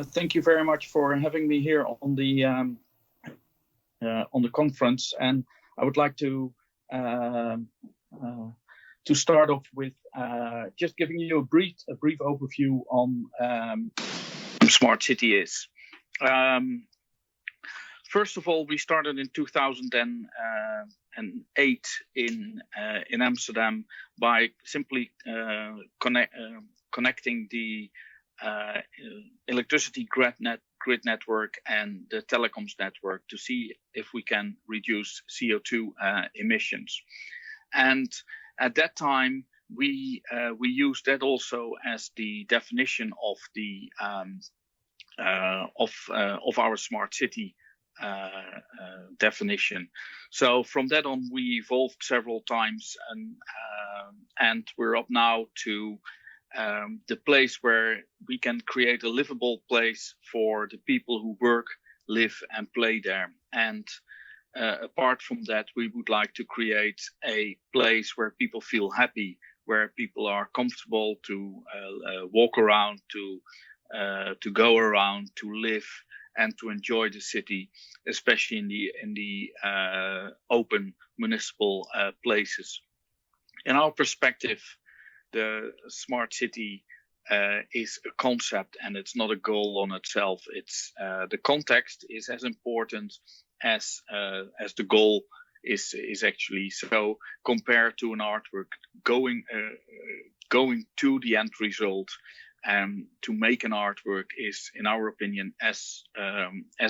Thank you very much for having me here on the conference, and I would like to start off with just giving you a brief overview on Smart City is. First of all, we started in 2008 in Amsterdam by simply connecting the electricity grid network and the telecoms network to see if we can reduce CO2 emissions. And at that time, we used that also as the definition of the of our smart city definition. So from that on, we evolved several times, and we're up now to the place where we can create a livable place for the people who work, live, and play there. And apart from that, we would like to create a place where people feel happy, where people are comfortable to walk around, to go around, to live, and to enjoy the city, especially in the open municipal places. In our perspective, the smart city is a concept and it's not a goal on itself. It's the context is as important as the goal is actually. So compared to an artwork, going to the end result to make an artwork is, in our opinion, as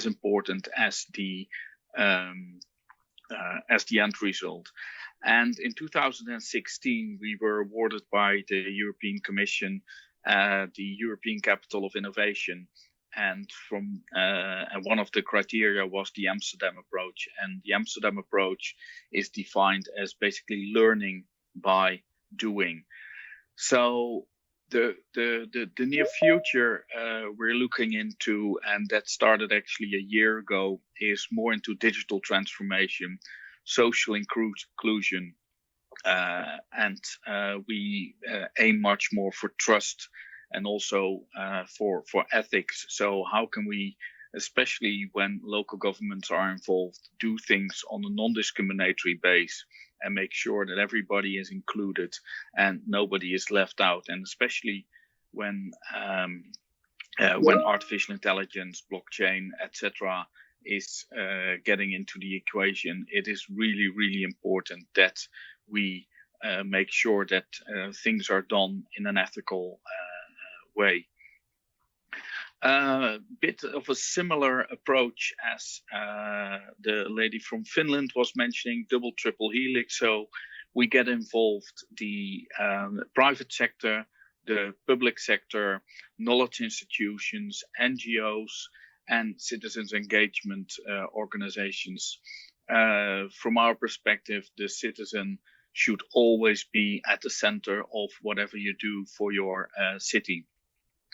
important as the end result. And in 2016, we were awarded by the European Commission the European Capital of Innovation, and one of the criteria was the Amsterdam approach. And the Amsterdam approach is defined as basically learning by doing. So the near future we're looking into, and that started actually a year ago, is more into digital transformation, social inclusion, and we aim much more for trust and also for ethics. So how can we, especially when local governments are involved, do things on a non-discriminatory base and make sure that everybody is included and nobody is left out? And especially when artificial intelligence, blockchain, etc., is getting into the equation, it is really, really important that we make sure that things are done in an ethical way. Bit of a similar approach as the lady from Finland was mentioning, double, triple helix. So we get involved the private sector, the public sector, knowledge institutions, NGOs, and citizens engagement organizations. From our perspective, the citizen should always be at the center of whatever you do for your city.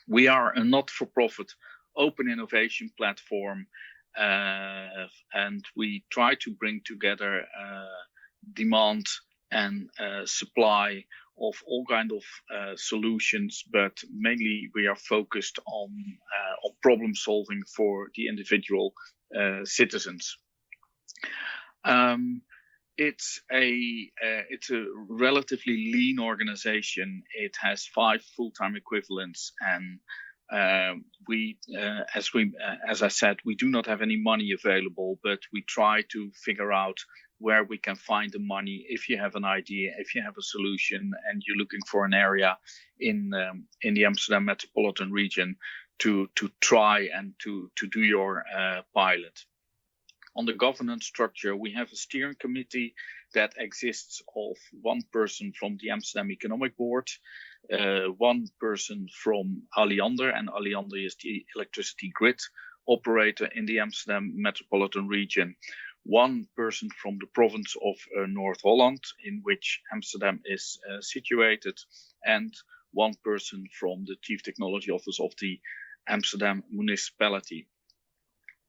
We are a not-for-profit open innovation platform, and we try to bring together demand and supply of all kind of solutions, but mainly we are focused on problem solving for the individual citizens. It's a relatively lean organization. It has 5 full-time equivalents, and as I said, we do not have any money available, but we try to figure out where we can find the money. If you have an idea, if you have a solution, and you're looking for an area in the Amsterdam metropolitan region to try and to do your pilot. On the governance structure, we have a steering committee that exists of 1 person from the Amsterdam Economic Board, 1 person from Alliander, and Alliander is the electricity grid operator in the Amsterdam metropolitan region, 1 person from the province of North Holland, in which Amsterdam is situated, and 1 person from the Chief Technology Office of the Amsterdam municipality.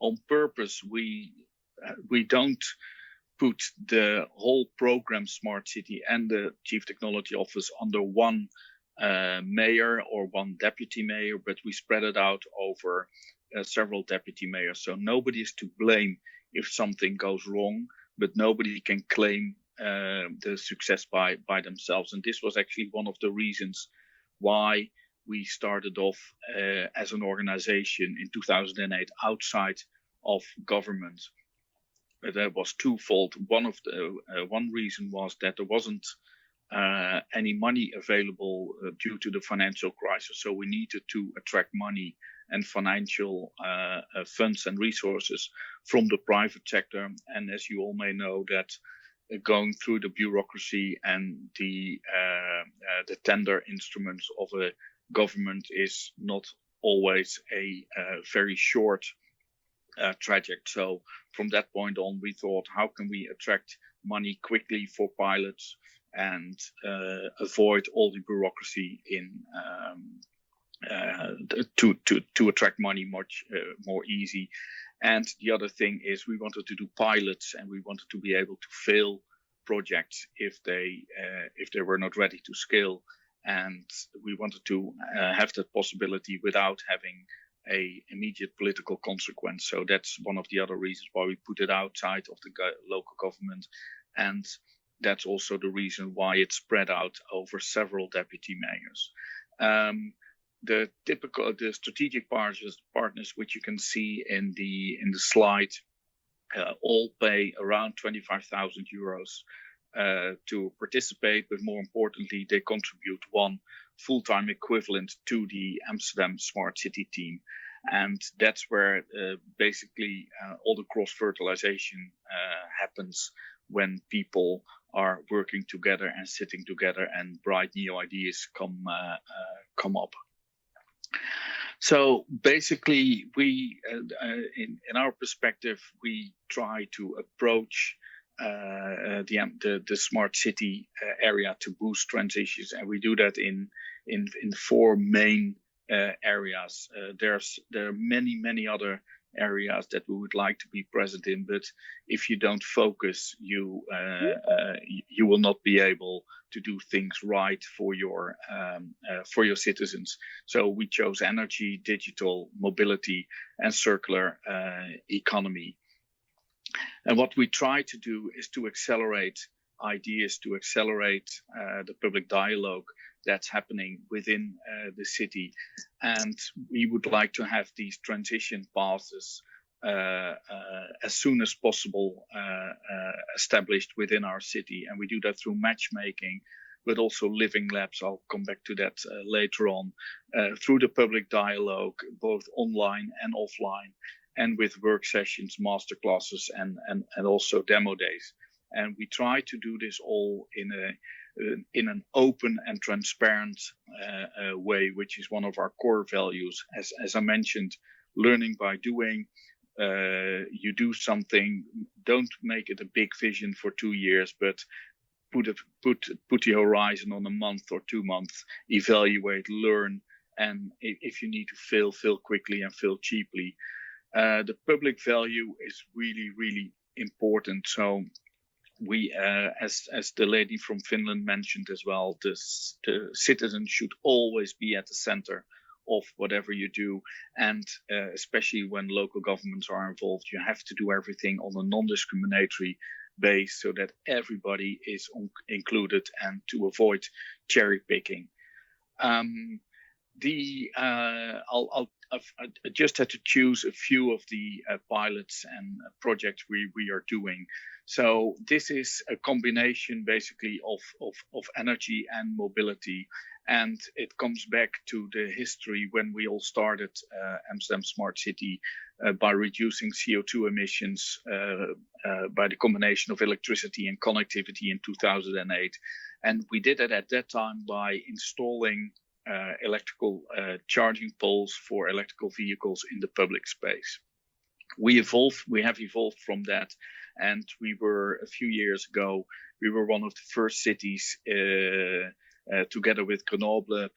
On purpose, we don't put the whole program Smart City and the Chief Technology Office under one mayor or one deputy mayor, but we spread it out over several deputy mayors. So nobody is to blame if something goes wrong, but nobody can claim the success by themselves. And this was actually one of the reasons why we started off as an organization in 2008 outside of government. That was twofold. One reason was that there wasn't any money available due to the financial crisis. So we needed to attract money and financial funds and resources from the private sector. And as you all may know, that going through the bureaucracy and the tender instruments of a government is not always a very short trajectory. So from that point on, we thought, how can we attract money quickly for pilots and avoid all the bureaucracy in to attract money much more easy. And the other thing is we wanted to do pilots, and we wanted to be able to fail projects if they were not ready to scale. And we wanted to have that possibility without having a immediate political consequence. So that's one of the other reasons why we put it outside of the local government. And that's also the reason why it spread out over several deputy mayors. The strategic partners, which you can see in the slide, all pay around 25,000 euros to participate, but more importantly, they contribute one full-time equivalent to the Amsterdam Smart City team. And that's where basically all the cross-fertilization happens when people are working together and sitting together, and bright new ideas come up. So basically, we, in our perspective, we try to approach the smart city area to boost transitions, and we do that in four main areas. There are many other areas that we would like to be present in, but if you don't focus, you will not be able to do things right for your citizens. So we chose energy, digital, mobility, and circular economy. And what we try to do is to accelerate ideas, to accelerate the public dialogue that's happening within the city. And we would like to have these transition paths as soon as possible established within our city. And we do that through matchmaking, but also living labs. I'll come back to that later on, through the public dialogue, both online and offline, and with work sessions, masterclasses, and also demo days. And we try to do this all in an open and transparent way, which is one of our core values. As I mentioned, learning by doing. You do something, don't make it a big vision for 2 years, but put the horizon on a month or 2 months, evaluate, learn, and if you need to fail quickly and fail cheaply. The public value is really important. So we, as the lady from Finland mentioned as well, the citizens should always be at the center of whatever you do. And especially when local governments are involved, you have to do everything on a non-discriminatory base so that everybody is included, and to avoid cherry picking. I just had to choose a few of the pilots and projects we are doing. So this is a combination basically of energy and mobility. And it comes back to the history when we all started Amsterdam Smart City by reducing CO2 emissions by the combination of electricity and connectivity in 2008. And we did it at that time by installing electrical charging poles for electrical vehicles in the public space. We have evolved from that, and we were, a few years ago, we were one of the first cities together with Grenoble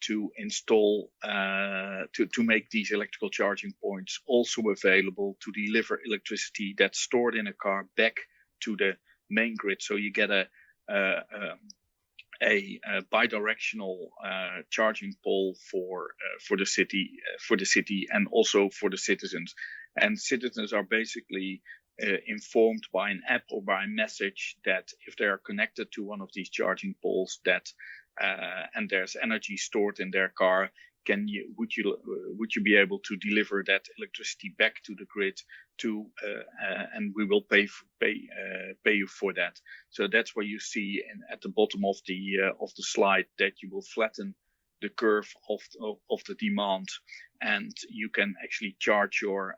to install, to make these electrical charging points also available to deliver electricity that's stored in a car back to the main grid. So you get a bidirectional charging pole for the city, and also for the citizens. And citizens are basically informed by an app or by a message that if they are connected to one of these charging poles, that and there's energy stored in their car, would you be able to deliver that electricity back to the grid and we will pay you for that. So that's where you see at the bottom of the slide that you will flatten the curve of the demand, and you can actually charge your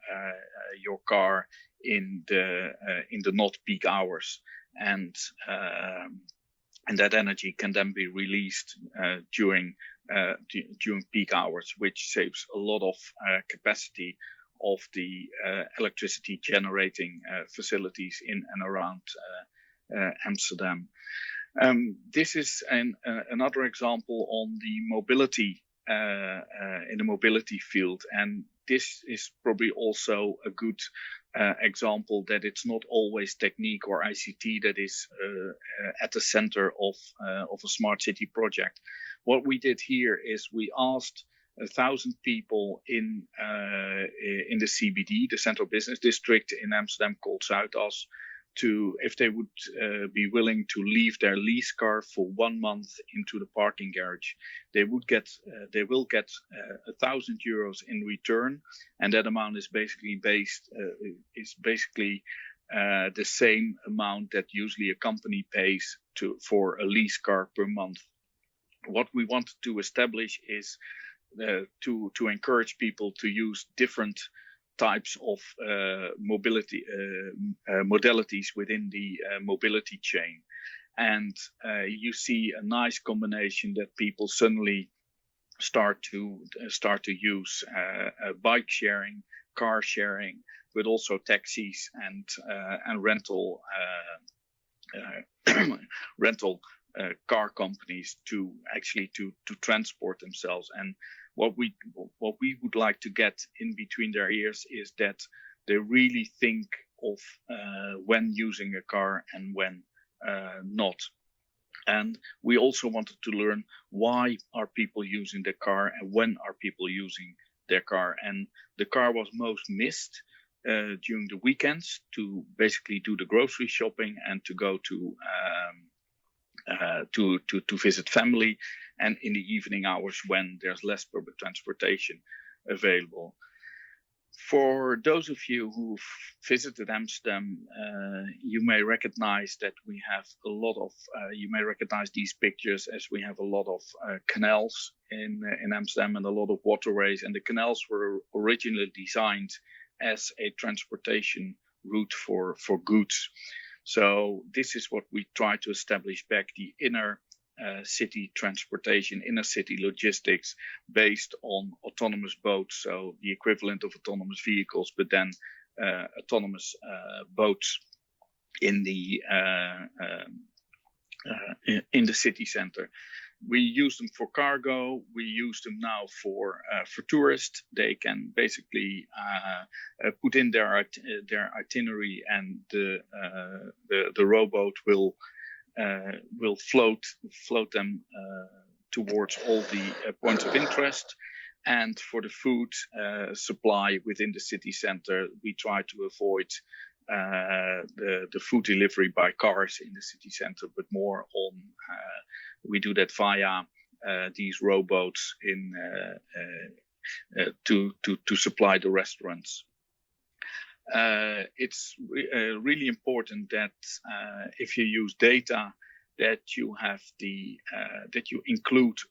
car in the not peak hours, and that energy can then be released during peak hours, which saves a lot of capacity of the electricity generating facilities in and around Amsterdam. This is another example on the mobility in the mobility field, and this is probably also a good example that it's not always technique or ICT that is at the center of a smart city project. What we did here is we asked 1,000 people in the CBD, the Central Business District in Amsterdam called Zuidas, if they would be willing to leave their lease car for 1 month into the parking garage. They will get €1,000 in return, and that amount is basically the same amount that usually a company pays for a lease car per month. What we wanted to establish is to encourage people to use different types of mobility modalities within the mobility chain, and you see a nice combination that people suddenly start to use bike sharing, car sharing, but also taxis and rental car companies to transport themselves. And what we would like to get in between their ears is that they really think of when using a car and when not. And we also wanted to learn why are people using the car and when are people using their car. And the car was most missed during the weekends to basically do the grocery shopping and to go to visit family, and in the evening hours when there's less public transportation available. For those of you who've visited Amsterdam, you may recognize that we have a lot of, you may recognize these pictures as we have a lot of canals in Amsterdam and a lot of waterways, and the canals were originally designed as a transportation route for goods. So this is what we try to establish back, the inner city transportation, inner city logistics based on autonomous boats, so the equivalent of autonomous vehicles, but then autonomous boats in the city center. We use them for cargo. We use them now for tourists. They can basically put in their itinerary, and the rowboat will float them towards all the points of interest. And for the food supply within the city center, we try to avoid the food delivery by cars in the city center, but more on we do that via these rowboats to supply the restaurants. It's really important that if you use data, that you have that you include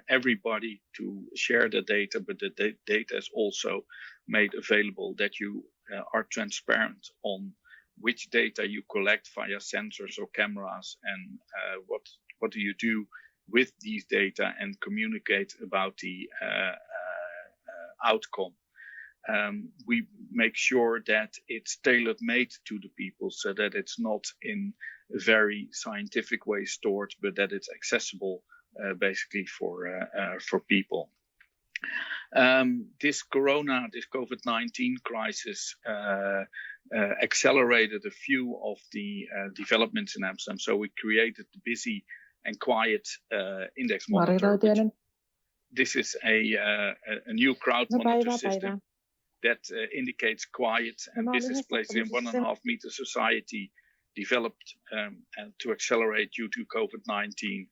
everybody to share the data, but the data is also made available, that you are transparent on which data you collect via sensors or cameras, and what do you do with these data, and communicate about the outcome. We make sure that it's tailor-made to the people, so that it's not in a very scientific way stored, but that it's accessible basically for people. This COVID-19 crisis accelerated a few of the developments in Amsterdam. So we created the busy and quiet index monitor. This is a new crowd monitor system that indicates quiet and business places in 1.5 meter society developed to accelerate due to COVID-19.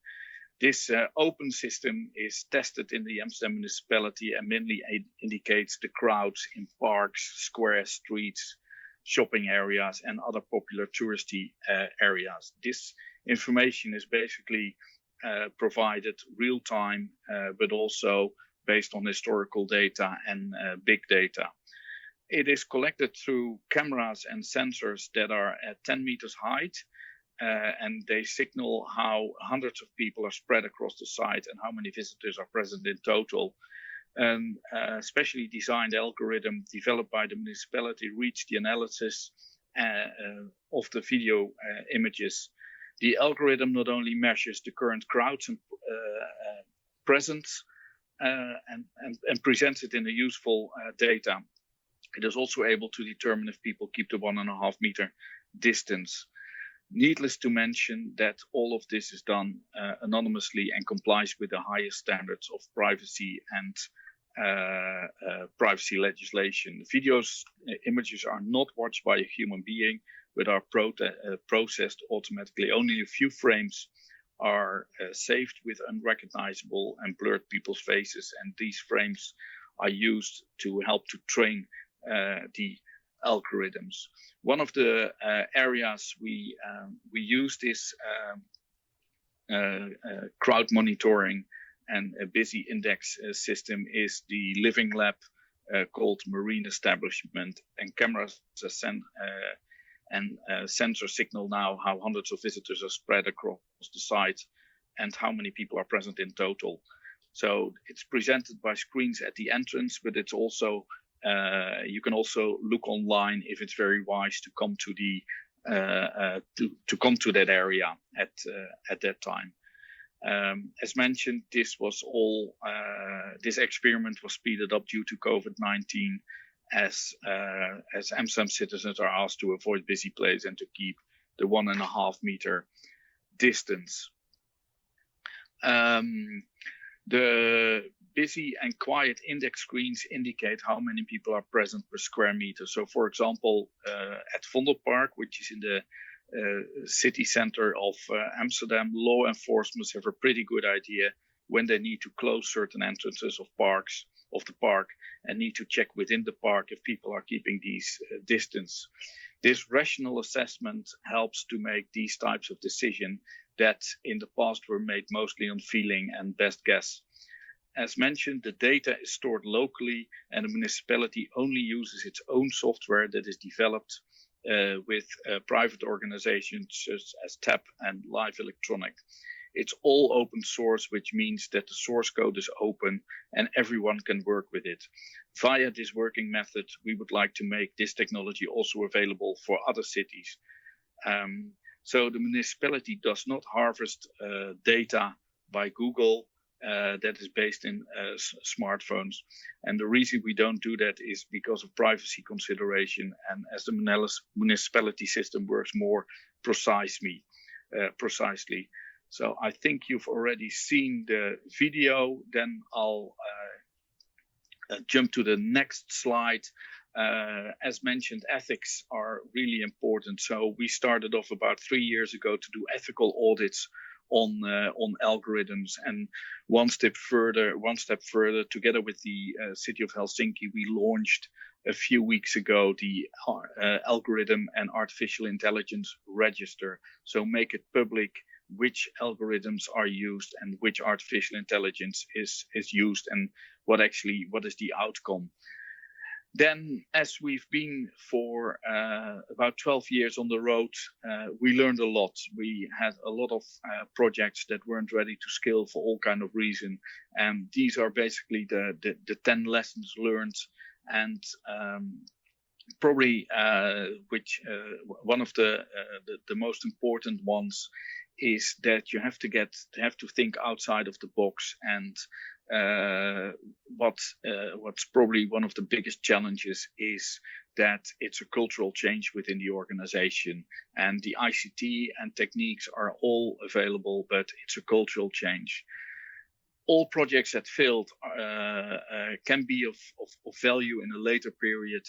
This open system is tested in the Amsterdam municipality and mainly indicates the crowds in parks, squares, streets, shopping areas, and other popular touristy areas. This information is basically provided real time, but also based on historical data and big data. It is collected through cameras and sensors that are at 10 meters height, and they signal how hundreds of people are spread across the site and how many visitors are present in total. Specially designed algorithm developed by the municipality reached the analysis of the video images. The algorithm not only measures the current crowds and presence and presents it in a useful data. It is also able to determine if people keep the 1.5 meter distance. Needless to mention that all of this is done anonymously and complies with the highest standards of privacy and privacy legislation. The images are not watched by a human being, but are processed automatically. Only a few frames are saved with unrecognizable and blurred people's faces, and these frames are used to help to train the algorithms. One of the areas we use this crowd monitoring and a busy index system is the living lab called Marine Establishment, and cameras and sensor signal now how hundreds of visitors are spread across the site and how many people are present in total. So it's presented by screens at the entrance, but it's also you can also look online if it's very wise to come to the to come to that area at that time. As mentioned, this was all this experiment was speeded up due to COVID-19, as Amsterdam citizens are asked to avoid busy places and to keep the 1.5 meter distance. The busy and quiet index screens indicate how many people are present per square meter. So, for example, at Vondelpark, which is in the city center of Amsterdam, law enforcement have a pretty good idea when they need to close certain entrances of the park and need to check within the park if people are keeping these distance. This rational assessment helps to make these types of decisions that in the past were made mostly on feeling and best guess. As mentioned, the data is stored locally and the municipality only uses its own software that is developed with private organizations such as TAP and Live Electronic. It's all open source, which means that the source code is open and everyone can work with it. Via this working method, we would like to make this technology also available for other cities. So the municipality does not harvest data by Google that is based in smartphones. And the reason we don't do that is because of privacy consideration and as the municipality system works more precisely. So I think you've already seen the video. Then I'll jump to the next slide. As mentioned, ethics are really important. So we started off about 3 years ago to do ethical audits on algorithms, and one step further, together with the city of Helsinki, we launched a few weeks ago the algorithm and artificial intelligence register. So make it public which algorithms are used and which artificial intelligence is used and what is the outcome. Then, as we've been for about 12 years on the road, we learned a lot. We had a lot of projects that weren't ready to scale for all kind of reason. And these are basically the 10 lessons learned. And probably which one of the most important ones is that you have to think outside of the box. And what's probably one of the biggest challenges is that it's a cultural change within the organization, and the ICT and techniques are all available, but it's a cultural change. All projects that failed can be of value in a later period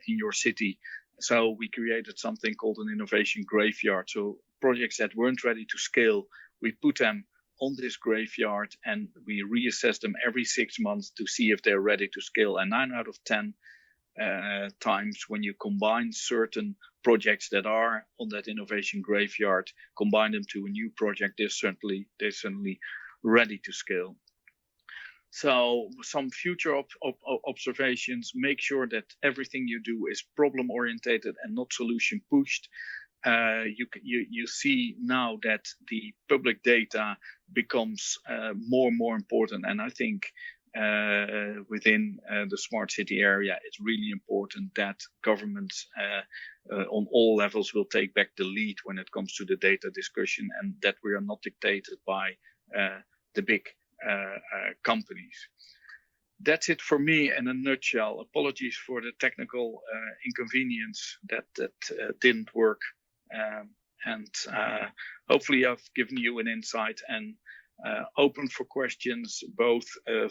in your city. So we created something called an innovation graveyard. So projects that weren't ready to scale, we put them on this graveyard and we reassess them every 6 months to see if they're ready to scale. And 9 out of 10 times, when you combine certain projects that are on that innovation graveyard, combine them to a new project, they're certainly ready to scale. So some future observations: make sure that everything you do is problem orientated and not solution pushed. You see now that the public data becomes more and more important, and I think within the smart city area, it's really important that governments on all levels will take back the lead when it comes to the data discussion, and that we are not dictated by the big companies. That's it for me in a nutshell. Apologies for the technical inconvenience that didn't work, and hopefully I've given you an insight, and open for questions both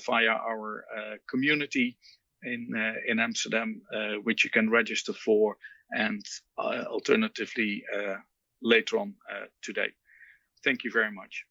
via our community in Amsterdam, which you can register for, and alternatively later on today. Thank you very much.